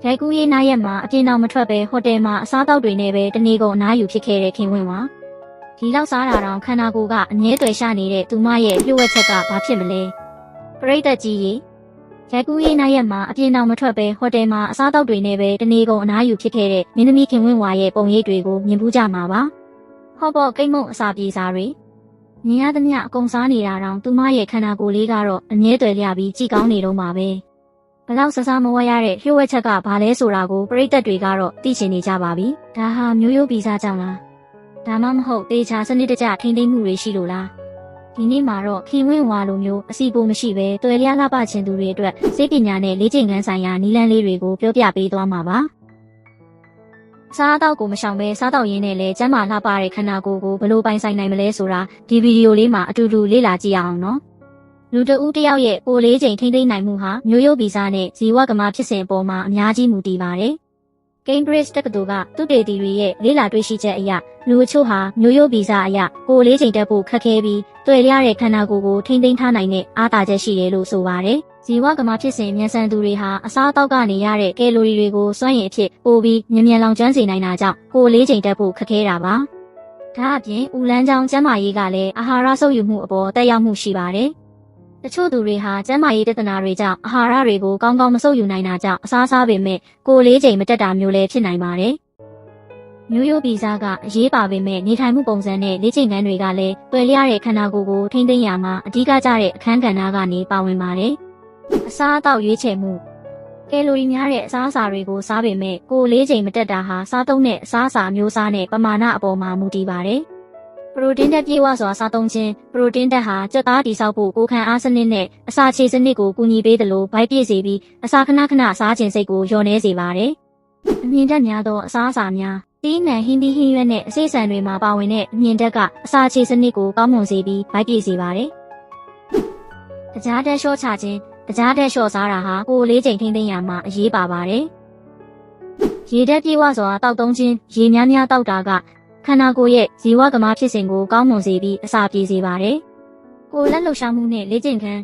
ရိုက်ကူးရေးနားရက်မှာအပြင်တော်မထွက်ပဲဟိုတယ်မှာအစားတောက်တွေနဲ့ပဲတနေ့ကုန်အနားယူဖြစ်ခဲ့တဲ့ခင်ဝင်းဝါဒီလောက်စားတာတော့ခန္ဓာကိုယ်ကအမြဲတမ်းရှာနေတဲ့သူမရဲ့လျှို့ဝှက်ချက်ကဘာဖြစ်မလဲပရိသတ်ကြီးရေရိုက်ကူးရေးနားရက်မှာအပြင်တော်မထွက်ပဲဟိုတယ်မှာအစားတောက်တွေနဲ့ပဲတနေ့ကုန်အနားယူဖြစ်ခဲ့တဲ့မင်းသမီးခင်ဝင်းဝါရဲ့ပုံရိပ်တွေကိုမြင်ဘူးကြမှာပါဟောပေါ့ကိတ်မုံအစာပြေစာတွေမြင်ရသမျှအကုန်စားနေတာတောင်သူမရဲ့ခန္ဓာကိုယ်လေးကတော့အမြဲတမ်းလျပြီးကြည်ကောင်းနေတော့မှာပဲဘလောက်ဆဆမဝဲရတဲ့လျှို့ဝှက်ချက်ကဘာလဲဆိုတာကိုပရိသတ်တွေကတော့သိချင်နေကြပါပြီဒါဟာမျိုးရိုးဗီဇကြောင့်လားဒါမှမဟုတ်တေချာစနစ်တကျထိန်းသိမ်းမှုတွေရှိလို့လားဒီနေ့မှာတော့ခင်ဝင်းဝါလိုမျိုးအစီအပိုမရှိပဲတွယ်လျားလှပခြင်းသူတွေအတွက်စေပညာနဲ့လေ့ကျင့်ခန်းဆိုင်ရာနည်းလမ်းလေးတွေကိုပြောပြပေးသွားမှာပါစားတော့ကိုမရှောင်ပဲစားတော့ရင်းနဲ့လဲကျန်းမာလှပတဲ့ခန္ဓာကိုယ်ကိုဘယ်လိုပိုင်ဆိုင်နိုင်မလဲဆိုတာဒီဗီဒီယိုလေးမှာအတူတူလေ့လာကြည့်အောင်နော်လူတဦးတယောက်ရဲ့ပိုလေးချိန်ထိမ့်သိမ့်နိုင်မှုဟာမျိုးရိုးဗီဇနဲ့ဇီဝကမဖြစ်စဉ်အပေါ်မှာအများကြီးမူတည်ပါတယ်။ Cambridge တက္ကသိုလ်ကသုတေသီတွေရဲ့လေ့လာတွေ့ရှိချက်အရလူအချို့ဟာမျိုးရိုးဗီဇအရပိုလေးချိန်တက်ဖို့ခက်ခဲပြီးတွေ့ရတဲ့ခန္ဓာကိုယ်ကိုထိမ့်သိမ်းထားနိုင်တဲ့အားသာချက်ရှိတယ်လို့ဆိုပါတယ်။ဇီဝကမဖြစ်စဉ်မြန်ဆန်သူတွေဟာအစားအသောက်ကနေရတဲ့ကယ်လိုရီတွေကိုစွမ်းရည်အဖြစ်ပိုပြီးမြန်လောင်ကျွမ်းစေနိုင်တာကြောင့်ပိုလေးချိန်တက်ဖို့ခက်ခဲတာပါ။ဒါအပြင်ဦးလန်းချောင်းကျန်းမာရေးကလည်းအာဟာရဆုပ်ယူမှုအပေါ်တက်ရောက်မှုရှိပါတယ်။တချို့သူတွေဟာကျန်းမာရေးပြဿနာတွေကြောင့်အာဟာရတွေကိုကောင်းကောင်းမဆုပ်ယူနိုင်တာကြောင့်အစားစားပေမဲ့ကိုယ်လေးချိန်မတက်တာမျိုးလည်းဖြစ်နိုင်ပါတယ်။မျိုးရိုးဗီဇကအရေးပါပေမဲ့နေထိုင်မှုပုံစံနဲ့လေ့ကျင့်ခန်းတွေကလည်းတွယ်လျတဲ့ခန္ဓာကိုယ်ကိုထိန်းသိမ်းရမှာအဓိကကျတဲ့အခန်းကဏ္ဍကနေပါဝင်ပါတယ်။အစားအသောက်ရွေးချယ်မှုကယ်လိုရီများတဲ့အစားအစာတွေကိုစားပေမဲ့ကိုယ်လေးချိန်မတက်တာဟာစားသုံးတဲ့အစားအစာမျိုးစားနဲ့ပမာဏအပေါ်မှာမူတည်ပါတယ်။ပရိုတင်းဓာတ်ပြည့်ဝစွာစားသုံးခြင်းပရိုတင်းဓာတ်ဟာကြွက်သားတည်ဆောက်ဖို့ကိုယ်ခံအားစနစ်နဲ့အစာခြေစနစ်ကိုကူညီပေးသလိုဗိုက်ပြည့်စေပြီးအစာခဏခဏစားခြင်းစိတ်ကိုလျော့နှဲစေပါတယ်။အမြင့်ဓာတ်များသောအစားအစာများတီးနှံဟင်းသီးဟင်းရွက်နဲ့အစိမ့်ဆန်တွေမှာပါဝင်တဲ့အမြင့်ဓာတ်ကအစာခြေစနစ်ကိုကောင်းမွန်စေပြီးဗိုက်ပြည့်စေပါတယ်။တကြားဓာတ်လျှော့ချခြင်းတကြားဓာတ်လျှော့စားတာဟာကိုယ်လေးချိန်ထိန်းသိမ်းရမှာအရေးပါပါတယ်။ရေဓာတ်ပြည့်ဝစွာတောက်သုံးခြင်းရေများများတောက်တာကခန္ဓာကိုယ်ရဲ့ဇီဝကမဖြစ်စဉ်ကိုကောင်းမွန်စေပြီးအစာပြေစေပါတယ်။ကိုယ်လက်လှုပ်ရှားမှုနဲ့လေ့ကျင့်ခန်း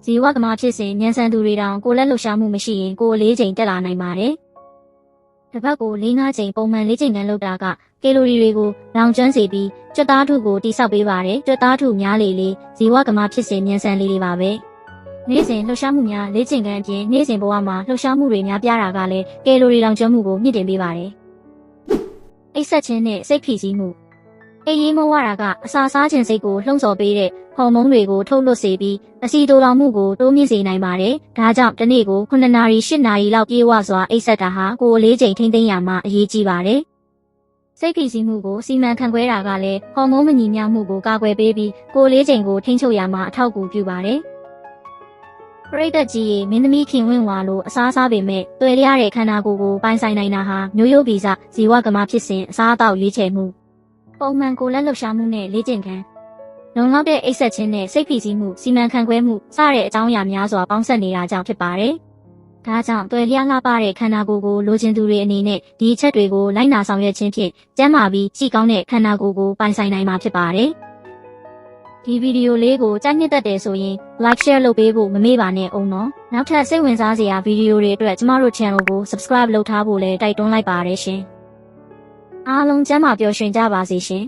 ဇီဝကမဖြစ်စဉ်မြန်ဆန်သူတွေတောင်ကိုယ်လက်လှုပ်ရှားမှုမရှိရင်ကိုယ်လေးချိန်တက်လာနိုင်ပါတယ်။တစ်ပတ်ကို4-5ချိန်ပုံမှန်လေ့ကျင့်ခန်းလုပ်တာကကယ်လိုရီတွေကိုလောင်ကျွမ်းစေပြီးကြွက်သားထုကိုတိဆောက်ပေးပါတယ်။ကြွက်သားထုများလေဇီဝကမဖြစ်စဉ်မြန်ဆန်လေးတွေပါပဲ။နေ့စဉ်လှုပ်ရှားမှုများလေ့ကျင့်ခန်းအပြင်နေ့စဉ်ဘဝမှာလှုပ်ရှားမှုတွေများပြားတာကလည်းကယ်လိုရီလောင်ကျွမ်းမှုကိုမြင့်တင်ပေးပါတယ်။အိပ်ဆက်ခြင်းနဲ့စိတ်ဖိစီးမှုအိပ်ရေးမဝတာကအစာစားခြင်းစိတ်ကိုလှုံ့ဆော်ပေးတဲ့ဟော်မုန်းတွေကိုထုတ်လွှတ်စေပြီးအဆီတိုးလောင်မှုကိုတိုးမြင့်စေနိုင်ပါတယ်။ဒါကြောင့်တစ်နေ့ကို9နာရီ10နာရီလောက်ပြေးဝစွာအိပ်ဆက်တာဟာကိုယ်လေးချိန်ထိန်းသိမ်းရမှာအရေးကြီးပါတယ်။စိတ်ဖိစီးမှုကိုစီမံခန့်ခွဲတာကလည်းဟော်မုန်းမညီမျှမှုကိုကာကွယ်ပေးပြီးကိုယ်လေးချိန်ကိုထိန်းချုပ်ရမှာအထောက်အကူပြုပါတယ်။ပရိသတ်ကြီးရေမင်းသမီးခင်ဝင်းဝါလိုအစားစားပေမဲ့တွယ်လျတဲ့ခန္ဓာကိုယ်ကိုပိုင်ဆိုင်နိုင်တာဟာမျိုးရိုးဗီဇဇီဝကမဖြစ်စဉ်အစားအသောက်ရွေးချယ်မှုပုံမှန်ကိုယ်လက်လှုပ်ရှားမှုနဲ့လေ့ကျင့်ခန်းလုံလောက်တဲ့အိပ်ဆက်ခြင်းနဲ့စိတ်ဖိစီးမှုစီမံခန့်ခွဲမှုစတဲ့အကြောင်းအရာများစွာပေါင်းစပ်နေတာကြောင့်ဖြစ်ပါတယ်။ဒါကြောင့်တွယ်လျလှပတဲ့ခန္ဓာကိုယ်ကိုလိုချင်သူတွေအနေနဲ့ဒီအချက်တွေကိုလိုက်နာဆောင်ရွက်ခြင်းဖြင့်ကျန်းမာပြီးကြည်ကောင်းတဲ့ခန္ဓာကိုယ်ကိုပိုင်ဆိုင်နိုင်မှာဖြစ်ပါတယ်။ဒီဗီဒီယိုလေးကိုကြိုက်နှစ်သက်တယ်ဆိုရင် like share လုပ်ပေးဖို့မမေ့ပါနဲ့အောင်နော်နောက်ထပ်စိတ်ဝင်စားစရာဗီဒီယိုတွေအတွက်ကျမတို့ channel ကို subscribe လုပ်ထားဖို့လည်းတိုက်တွန်းလိုက်ပါတယ်ရှင်အားလုံးကျန်းမာပျော်ရွှင်ကြပါစေရှင်